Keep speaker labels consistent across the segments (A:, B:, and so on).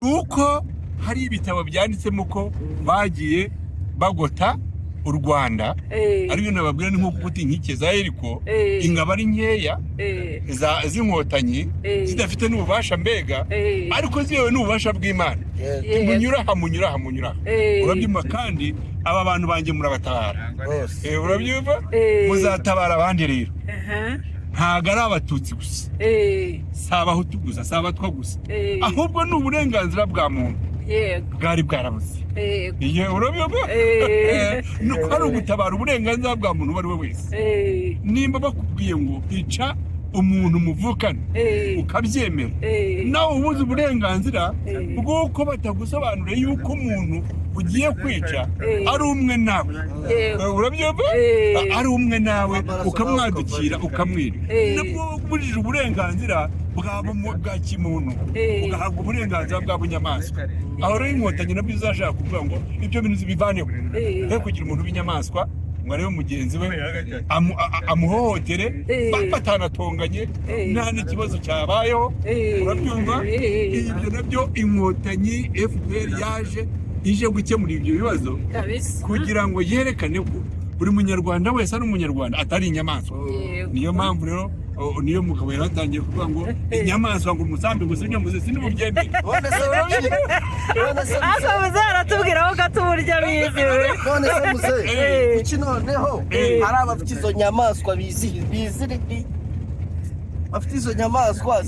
A: uko hari ibitabo byanditsemo ko bagiye bagota u Rwanda ariyo nababwira ni nko kuguta inkike za Yeriko ingabo ari nkeya z'inkotanyi zidafite n'ububasha mbega ariko ziyewe n'ububasha bw'Imana munyura urabyumva kandi aba bantu banjye murabatabara urabyumva muzatabara abandi rero ntago ari abatutsi gusa si abahutu gusa si abatwa gusa ahubwo ni uburenganzira bwa muntu bwari bwarabuze urabyumva nuko ari ugutabara uburenganzira bwa muntu uwo ari we wese nimba bakubwiye ngo ica umuntu muvukana ukabyemera nawe ubuze uburenganzira bw'uko batagusobanuriye yuko umuntu ugiye kwica ari umwe nawe urabyumva ari umwe nawe ukamwadukira ukamwica nabwo ubujije uburenganzira bwa kimuntu ugahabwa uburenganzira bwa bunyamaswa aho rero inkotanyi nabyo zashaka kuvuga ngo ibyo bintu zibivaneho he kugira umuntu w'inyamaswa ngo arebe mugenzi we amuhohotere batanatonganye nta n'ikibazo cyabayeho urabyumva ibyo nabyo inkotanyi FPR ije gukemura ibyo bibazo kugira ngo yerekane ko buri munyarwanda wese ari umunyarwanda atari inyamaswa niyo mpamvu rero niyo mugabo yaratangiye kuvuga ngo inyamaswa ngo umusambi gusa inyamuze sinuburyemeye
B: aratubwiraho gato uburyo abizi
C: none se muze iki noneho hari abafite izo nyamaswa bafite izo nyamaswa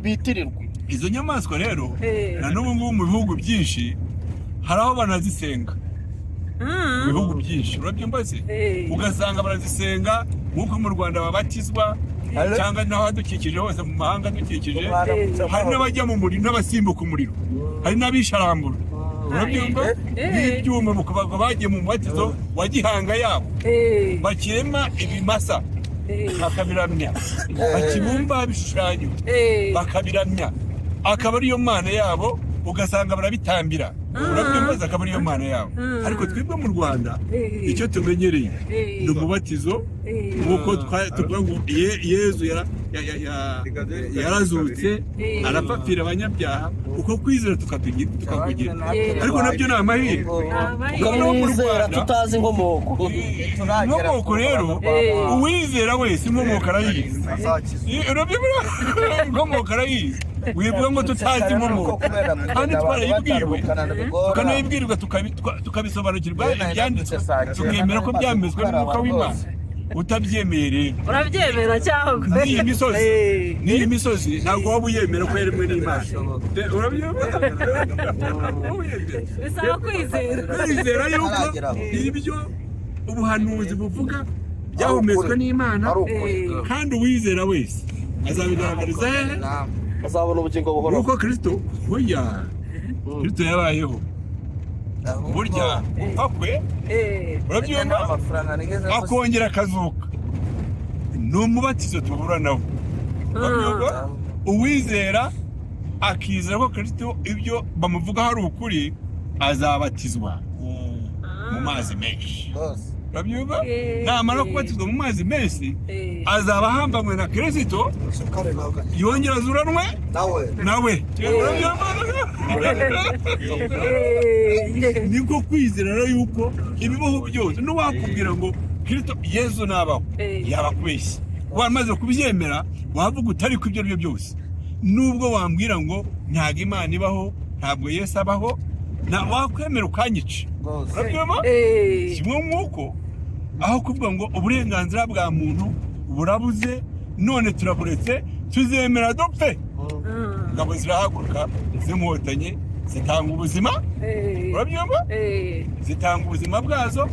C: bitirirwa
A: izo nyamaswa rero na n'ubu ngubu mu bihugu byinshi hari aho banazisenga mu bihugu byinshi urabyumva se ugasanga barazisenga nk'uko mu Rwanda babatizwa cyangwa n'aho dukikije hose mu mahanga dukikije hari n'abajya mu muriro n'abasimbuka umuriro hari n'abisharambura urabyumva n'ibyuma bagiye mu mubatizo wa gihanga yabo bakirema ibimasa bakabiramya bakibumba ibishushanyo bakabiramya akaba ariyo mana yabo ugasanga barabitambira urabyumva akaba ariyo mana yabo ariko twebwe mu Rwanda icyo tumenyereye ni umubatizo nk'uko tuvuga ngo Yezu yarazutse arapfapfira abanyabyaha uko kwizera tukakugira ariko nabyo ni amahirwe
C: ukaba mu Rwanda tutazi
A: inkomoko rero uwizera wese inkomoko arayizi inkomoko arayizi wivuga ngo tutazi inkomoko kandi twarayibwirwe tukanayibwirwa tukabisobanukirwa ibyanditswe tukemera ko byamezwe n'umwuka w'Imana utabyemeye rero
B: urabyemera cyangwa
A: n'iyi misozi ntabwo waba uyemera ko yaremwe n'Imana urabyemera
B: bisaba
A: kwizera yuko ibyo ubuhanuzi buvuga byahumetswe n'Imana kandi uwizera wese azabigaragariza
C: azabona ubugingo buhoraho
A: nuko Kristo yabayeho burya gupfa kwe urabyumva akongera akazuka ni umubatizo tuhura nawo urabyumva uwizera akizera ko Kristo ibyo bamuvuga hari ukuri azabatizwa mu mazi menshi urabyumva namara kubatizwa mu mazi menshi azaba ahambanywe na Kristo yongera azuranwe nawe nibwo kwizera rero yuko ibibaho byose n'uwakubwira ngo Kristo Yezu nabaho yabakubeshya wamaze kubyemera wavuga utari ko ibyo ari byo byose nubwo wambwira ngo ntabwo Imana ibaho ntabwo Yesu abaho wakwemera ukanyica urabyumva kimwe nk'uko aho kuvuga ngo uburenganzira bwa muntu burabuze none turaburetse tuzemera dupfe ingabo zirahaguruka z'inkotanyi zitanga ubuzima urabyumva zitanga ubuzima bwazo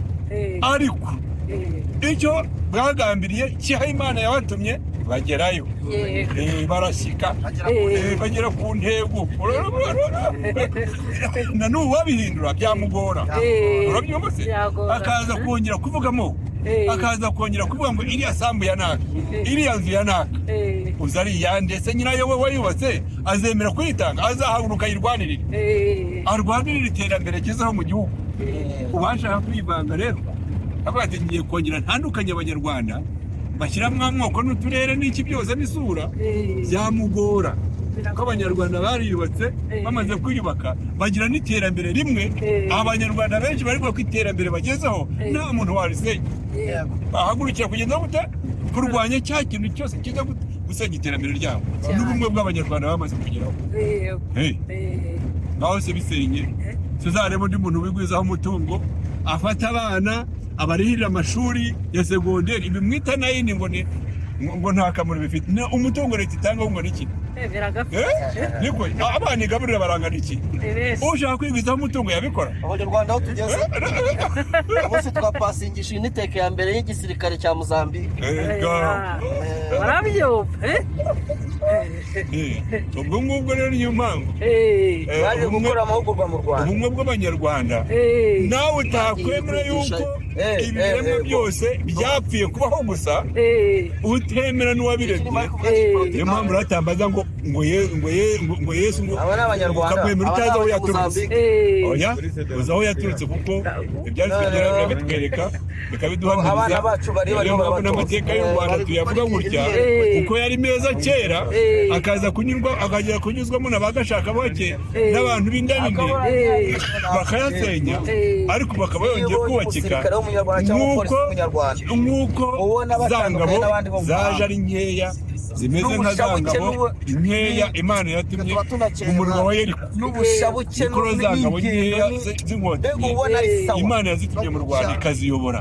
A: ariko icyo bwagambiriye cyaha Imana yabatumye bagerayo barashyika bagera ku ntego na n'ubu wabihindura byamugora urabyumva se akaza kongera kuvugamo akaza kongera kuvuga ngo iriya sambu ya naka iriya nzu ya naka uzi ari iyande se nyirayo we wayubatse azemera kuyitanga azahaguruka ayirwanirire arwanirire iterambere agezeho mu gihugu ubashaka kwivanga rero avuga ati ngiye kongera ntandukanye abanyarwanda bashyiramo amoko n'uturere n'iki byose n'isura byamugora ko abanyarwanda bariyubatse bamaze kwiyubaka bagira n'iterambere rimwe abanyarwanda benshi bari ku iterambere bagezeho nta muntu warisenya bahagurukira kugenda gute kurwanya cya kintu cyose kiza gusenya iterambere ryabo n'ubumwe bw'abanyarwanda bamaze kugeraho naho se bisenye tuzareba undi muntu wigwizaho umutungo afata abana abarihirira amashuri ya segonderi ibimwita nayindi ngo nta kamaro bifite umutungo leta itanga ngo niki niko abana igaburira barangana iki ushaka kwigwizaho umutungo yabikora
C: abanyarwanda aho tugeze bose twapasingisha initeke ya mbere y'igisirikare cya Mozambique
B: barabyumva
A: ubwo ngubwo rero niyo mpamvu
C: baje gukora amahugurwa mu Rwanda
A: ubumwe bw'abanyarwanda nawe utakwemera yuko ibiremwa byose byapfiye kubaho gusa utemera n'uwabiremye niyo mpamvu uratambaza ngo Yesu ngo ukakwemera utazi aho yaturutse oya uzi aho yaturutse kuko ibyanditswe byera bitwereka bikabiduhamiriza niyo mpamvu n'amateka y'u Rwanda tuyavuga gutya kuko yari meza kera akagera kunyuzwamo n'abagashaka boke n'abantu b'indabine bakayasenya ariko bakaba yongeye kubakika nk'uko za ngabo zaje ari nkeya zimeze nka za ngabo nkeya Imana yatumye mu murwa wa Yeriko nikoro za ngabo nkeya z'inkotanyi Imana yazitumye mu Rwanda ikaziyobora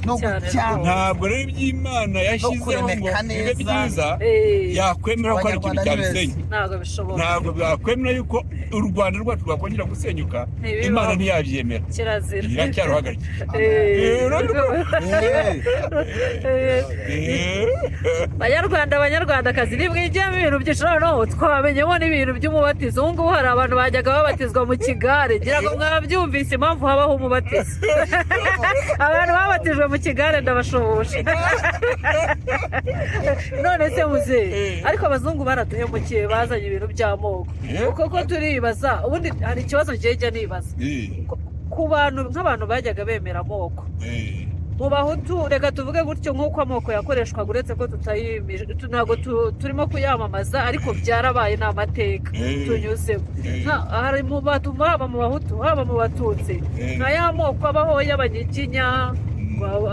A: ntabwo rero iby'Imana yashyizeho ngo bibe byiza yakwemera ko ari ikintu cyabisenya ntabwo byakwemera yuko u Rwanda rwacu rwakongera gusenyuka Imana ntiyabyemera iracyaruhagarika
B: Banyarwandakazi nimwijyamo ibintu by'ishobora no twamenyemo n'ibintu by'umubatizo ubu ngubu hari abantu bajyaga babatizwa mu kigare ngira ngo mwabyumvise impamvu habaho umubatizo abantu babatijwe mu kigare ndabashoboje none se muzehe ariko abazungu baraduhemukiye bazanye ibintu by'amoko kuko turibaza ubundi hari ikibazo kijya nibaza ku bantu nk'abantu bajyaga bemera amoko mu bahutu reka tuvuge gutyo nk'uko amoko yakoreshwaga uretse ko ntabwo turimo kuyamamaza ariko byarabaye ni amateka tunyuzemo hari mu bantu haba mu bahutu haba mu batutsi nka ya moko abaho y'abanyiginya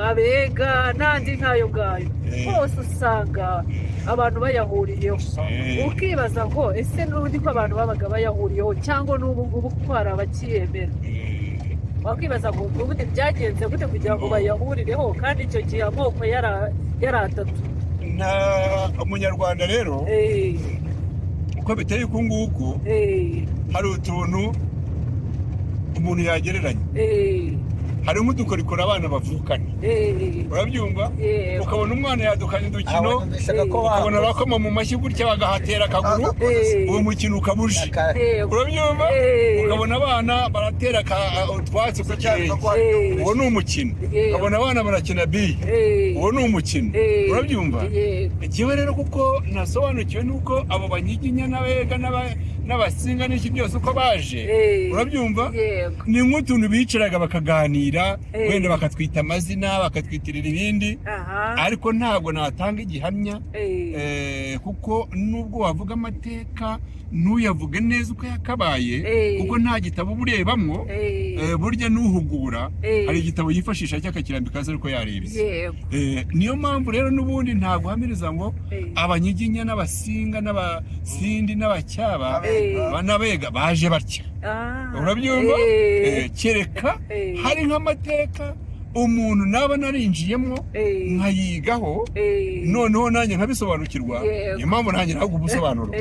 B: abega n'andi nk'ayo ngayo hose usanga abantu bayahuriyeho ukibaza ngo ese n'ubundi ko abantu babaga bayahuriyeho cyangwa n'ubu ngubu kuko hari abakiyemera wakwibaza ngo ubundi byagenze gute kugira ngo bayahurireho kandi icyo gihe amoko yari atatu
A: nta umunyarwanda rero uko biteye uku nguku hari utuntu umuntu yagereranya hari nk'udukorikora abana bavukana urabyumva ukabona umwana yadukanye udukino ukabona bakoma mu mashyi gutya bagahatera akaguru uwo mukino ukabuje urabyumva ukabona abana baratera utwatsi ku kirenge uwo ni umukino ukabona abana barakina biye uwo ni umukino urabyumva ikiwe rero kuko nasobanukiwe nuko abo banyiginya n'abega n'abasinga n'iki byose uko baje urabyumva ni nk'utuntu bicaraga bakaganira wenda bakatwita amazina bakatwitirira ibindi ariko ntabwo natanga igihamya kuko nubwo wavuga amateka ntuyavuge neza uko yakabaye kuko nta gitabo uburebamwo burya n'uhugura hari igitabo yifashisha cy'akakirambika azi ariko yarebye niyo mpamvu rero n'ubundi ntabwo hamiriza ngo abanyiginya n'abasinga n'abasindi n'abacyaba n'abega baje batya urabyumva kereka hari nk'amateka umuntu naba narinjiyemo nkayigaho noneho nanjye nkabisobanukirwa niyo mpamvu nanjye ntabwo ubusobanuro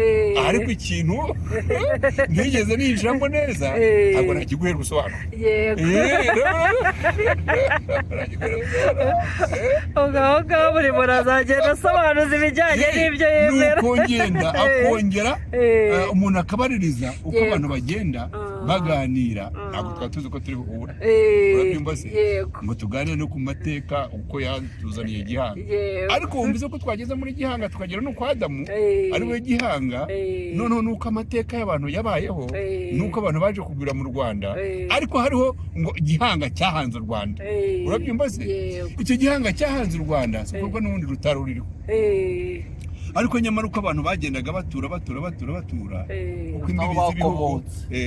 A: ariko ikintu ntigeze ninjiramo neza ntabwo nakiguhera ubusobanuro
B: ngaho ngaho buri muntu azagenda asobanuza ibijyanye n'ibyo yemera
A: nuko ngenda akongera umuntu akabaririza uko abantu bagenda baganira ntabwo twaba tuzi ko turi buhure urabyumva se ngo tuganire no ku mateka uko yatuzaniye Gihanga ariko wumvise ko twageze muri Gihanga tukagera no kwa Adamu ari we Gihanga noneho nuko amateka y'abantu yabayeho nuko abantu baje kugura mu Rwanda ariko hariho ngo Gihanga cyahanze u Rwanda urabyumva se icyo Gihanga cyahanze u Rwanda si kuko n'ubundi rutaruririho ariko nyamara uko abantu bagendaga batura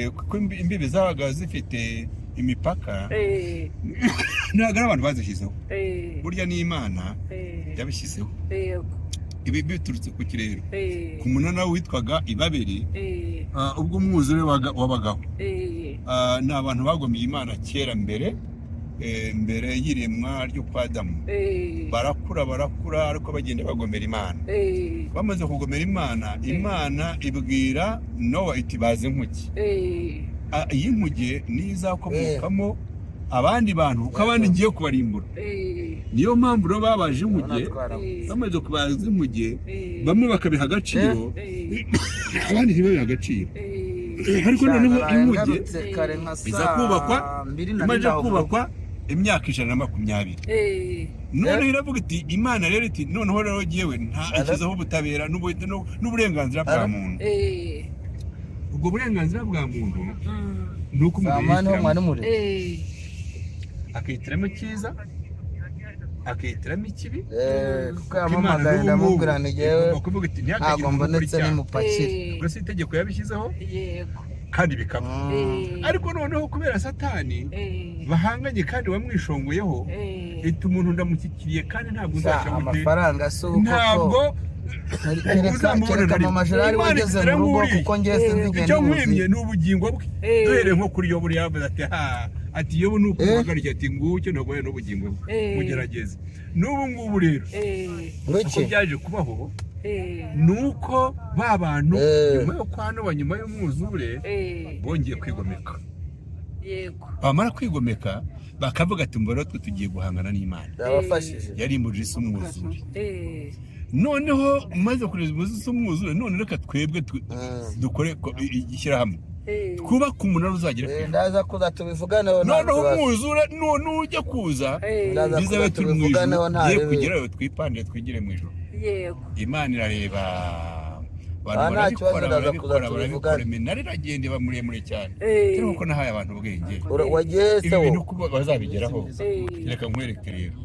A: uko imbibi zabaga zifite imipaka ntabwo ari abantu bazishyizeho burya n'Imana yabishyizeho ibi biturutse ku kirere ku munara witwaga Ibabeli ubwo umwuzure wabagaho ni abantu bagomeye Imana kera mbere y'iremwa ryo kwa Adamu barakura ariko bagenda bagomera Imana bamaze kugomera Imana ibwira Nowa iti baze inkuge iyi nkuge nizakomokamo abandi bantu uko abandi ngiye kubarimbura niyo mpamvu rero babaje inkuge bamaze kubaza inkuge bamwe bakabiha agaciro abandi ntibabiha agaciro ariko noneho inkuge iza kubakwa imaze kubakwa imyaka 120 noneho iravuga iti Imana rero iti noneho rero yewe ntakizaho ubutabera n'uburenganzira bwa muntu ubwo burenganzira bwa muntu nuko umuntu akihitiramo cyiza akihitiramo ikibi
D: kuko yamamagaye ndamubwira ni jewe ntabwo mbonetse n'umupakire
A: ubwo si itegeko yabishyizeho kandi bikaba ariko noneho kubera Satani bahanganye kandi wamwishongoyeho ita umuntu ndamushyikiriye kandi ntabwo uzashaka
D: amafaranga so ntabwo kereka amajoro wageze mu rugo kuko ngiye sinzi ngende
A: icyo nkwimye n'ubugingo bwe duhere nko kuri Yobu yavuze ati Yobu nuko muhagarike ati ngucyo nagoye n'ubugingo bwe mugerageze n'ubu ngubu rero uko byaje kubaho nuko ba bantu nyuma yo kwanoba nyuma y'umwuzure bongeye kwigomeka bamara kwigomeka bakavuga ati mbona twe tugiye guhangana n'Imana yari imuje isi umwuzure noneho umaze kureza umuzi umwuzure none reka twebwe dukore ishyirahamwe twubaka umunara uzagira
D: ndaza kuza tubivuganeho
A: noneho umwuzure none ujya kuza bizabe turi mu ijuru ye kugerayo twipandire twigire mu ijuru Imana irareba abantu barabikora iminara iragenda iba muremure cyane kuko nahaye abantu ubwenge
D: wageze
A: ibi bintu bazabigeraho reka nkwereke rero